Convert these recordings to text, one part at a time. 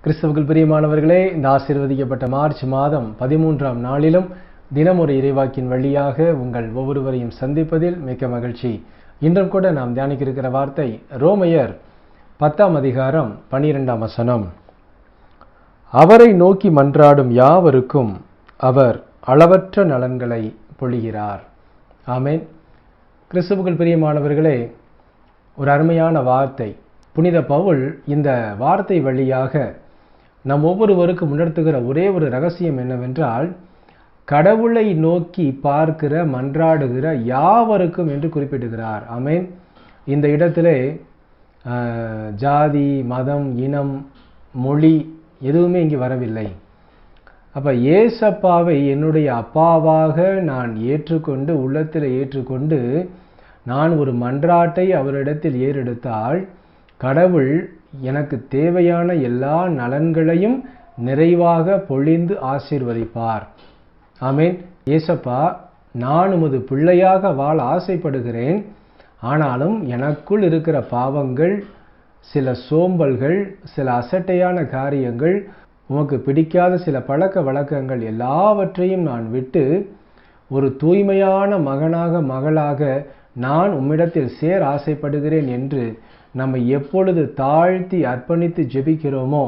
கிறிஸ்துவுக்குள் பிரியமானவர்களே, இந்த ஆசீர்வதிக்கப்பட்ட மார்ச் மாதம் 13ஆம் நாளிலும் தினமொரு இறைவாக்கின் வழியாக உங்கள் ஒவ்வொருவரையும் சந்திப்பதில் மிக்க மகிழ்ச்சி. இன்றும் கூட நாம் தியானிக்க இருக்கிற வார்த்தை ரோமையர் 10ஆம் அதிகாரம் 12ஆம் வசனம். அவரை நோக்கி மன்றாடும் யாவருக்கும் அவர் அளவற்ற நலன்களை பொழிகிறார். ஆமென். கிறிஸ்துவுக்குள் பிரியமானவர்களே, ஒரு அருமையான வார்த்தை. புனித பவுல் இந்த வார்த்தை வழியாக நம் ஒவ்வொருவருக்கும் உணர்த்துகிற ஒரே ஒரு ரகசியம் என்னவென்றால், கடவுளை நோக்கி பார்க்கிற மன்றாடுகிற யாவருக்கும் என்று குறிப்பிடுகிறார். ஆமென். இந்த இடத்திலே ஜாதி, மதம், இனம், மொழி எதுவுமே இங்கு வரவில்லை. அப்போ ஏசப்பாவை என்னுடைய அப்பாவாக நான் ஏற்றுக்கொண்டு, உள்ளத்தில் ஏற்றுக்கொண்டு நான் ஒரு மன்றாட்டை அவரிடத்தில் ஏறெடுத்தால் கடவுள் எனக்கு தேவையான எல்லா நலன்களையும் நிறைவாக பொழிந்து ஆசீர்வதிப்பார். ஆமென். ஏசப்பா, நான் உமது பிள்ளையாக வாழ ஆசைப்படுகிறேன். ஆனாலும் எனக்குள் இருக்கிற பாவங்கள், சில சோம்பல்கள், சில அசட்டையான காரியங்கள், உமக்கு பிடிக்காத சில பழக்க வழக்கங்கள் எல்லாவற்றையும் நான் விட்டு ஒரு தூய்மையான மகனாக மகளாக நான் உம்மிடத்தில் சேர ஆசைப்படுகிறேன் என்று நம்மை எப்பொழுது தாழ்த்தி அர்ப்பணித்து ஜெபிக்கிறோமோ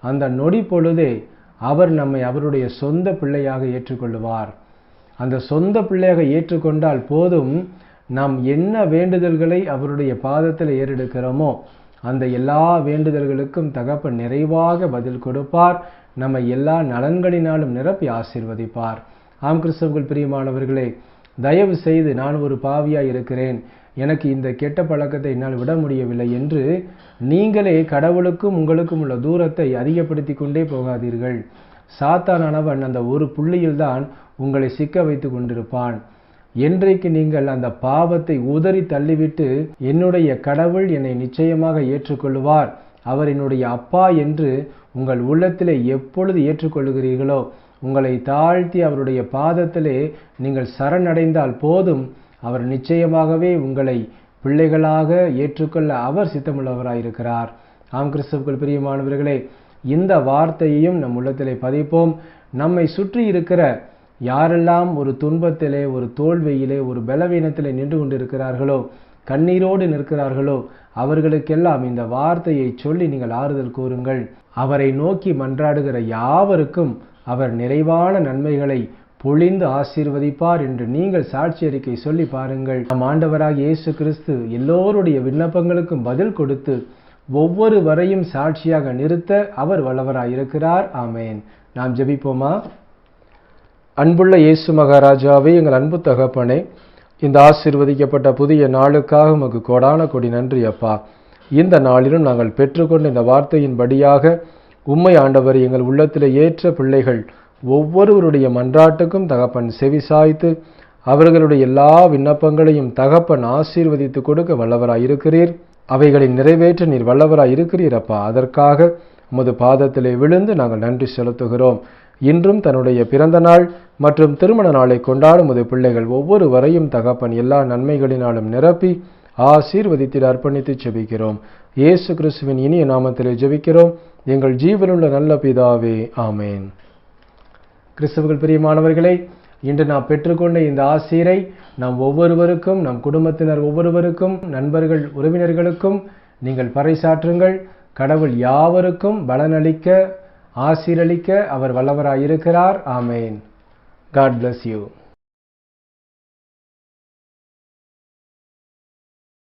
அந்த நொடி பொழுதே அவர் நம்மை அவருடைய சொந்த பிள்ளையாக ஏற்றுக்கொள்வார். அந்த சொந்த பிள்ளையாக ஏற்றுக்கொண்டால் போதும், நாம் என்ன வேண்டுதல்களை அவருடைய பாதத்தில் ஏறெடுக்கிறோமோ அந்த எல்லா வேண்டுதல்களுக்கும் தகப்பன் நிறைவாக பதில் கொடுப்பார். நம்மை எல்லா நலன்களினாலும் நிரப்பி ஆசீர்வதிப்பார். ஆம் கிறிஸ்துவுக்குள் பிரியமானவர்களே, தயவு செய்து நான் ஒரு பாவியாய் இருக்கிறேன், எனக்கு இந்த கெட்ட பழக்கத்தை என்னால் விட முடியவில்லை என்று நீங்களே கடவுளுக்கும் உங்களுக்கும் உள்ள தூரத்தை அதிகப்படுத்தி கொண்டே போகாதீர்கள். சாத்தானானவன் அந்த ஒரு புள்ளியில்தான் உங்களை சிக்க வைத்து கொண்டிருப்பான். என்றைக்கு நீங்கள் அந்த பாவத்தை உதறி தள்ளிவிட்டு என்னுடைய கடவுள் என்னை நிச்சயமாக ஏற்றுக்கொள்வார், அவர் என்னுடைய அப்பா என்று உங்கள் உள்ளத்திலே எப்பொழுது ஏற்றுக்கொள்ளுகிறீர்களோ, உங்களை தாழ்த்தி அவருடைய பாதத்திலே நீங்கள் சரணடைந்தால் போதும், அவர் நிச்சயமாகவே உங்களை பிள்ளைகளாக ஏற்றுக்கொள்ள அவர் சித்தமுள்ளவராயிருக்கிறார். ஆம் கிறிஸ்துவுக்குள் பிரியமானவர்களே, இந்த வார்த்தையையும் நம் உள்ளத்திலே பதிப்போம். நம்மை சுற்றி இருக்கிற யாரெல்லாம் ஒரு துன்பத்திலே, ஒரு தோல்வியிலே, ஒரு பலவீனத்திலே நின்று கொண்டிருக்கிறார்களோ, கண்ணீரோடு நிற்கிறார்களோ, அவர்களுக்கெல்லாம் இந்த வார்த்தையை சொல்லி நீங்கள் ஆறுதல் கூறுங்கள். அவரை நோக்கி மன்றாடுகிற யாவருக்கும் அவர் நிறைவான நன்மைகளை பொழிந்து ஆசீர்வதிப்பார் என்று நீங்கள் சாட்சி அறிக்கை சொல்லி பாருங்கள். நம் ஆண்டவராகிய இயேசு கிறிஸ்து எல்லோருடைய விண்ணப்பங்களுக்கும் பதில் கொடுத்து ஒவ்வொருவரையும் சாட்சியாக நிறுத்த அவர் வல்லவராயிருக்கிறார். ஆமேன். நாம் ஜெபிப்போமா? அன்புள்ள இயேசு மகாராஜாவே, எங்கள் அன்பு தகப்பனே, இந்த ஆசீர்வதிக்கப்பட்ட புதிய நாளுக்காக உமக்கு கோடான கொடி நன்றி அப்பா. இந்த நாளிலும் நாங்கள் பெற்றுக்கொண்ட இந்த வார்த்தையின்படியாக உம்மை ஆண்டவர் எங்கள் உள்ளத்தில் ஏற்ற பிள்ளைகள் ஒவ்வொருவருடைய மன்றாட்டுக்கும் தகப்பன் செவிசாய்த்து அவர்களுடைய எல்லா விண்ணப்பங்களையும் தகப்பன் ஆசீர்வதித்து கொடுக்க வல்லவராயிருக்கிறீர். அவைகளை நிறைவேற்ற நீர் வல்லவராயிருக்கிறீர் அப்பா. அதற்காக உமது பாதத்திலே விழுந்து நாங்கள் நன்றி செலுத்துகிறோம். இன்றும் தன்னுடைய பிறந்த நாள் மற்றும் திருமண நாளை கொண்டாடும் உமது பிள்ளைகள் ஒவ்வொருவரையும் தகப்பன் எல்லா நன்மைகளினாலும் நிரப்பி ஆசீர்வதித்திட அர்ப்பணித்து ஜெபிக்கிறோம். இயேசு கிறிஸ்துவின் இனிய நாமத்திலே ஜெபிக்கிறோம் எங்கள் ஜீவனுள்ள நல்ல பிதாவே. ஆமேன். கிறிஸ்துவுக்குள் பிரியமானவர்களே, இன்று நாம் பெற்றுக்கொண்ட இந்த ஆசீரை நாம் ஒவ்வொருவருக்கும், நம் குடும்பத்தினர் ஒவ்வொருவருக்கும், நண்பர்கள் உறவினர்களுக்கும் நீங்கள் பறைசாற்றுங்கள். கடவுள் யாவருக்கும் பலனளிக்க, ஆசீரளிக்க அவர் வல்லவராயிருக்கிறார். ஆமேன். God bless you.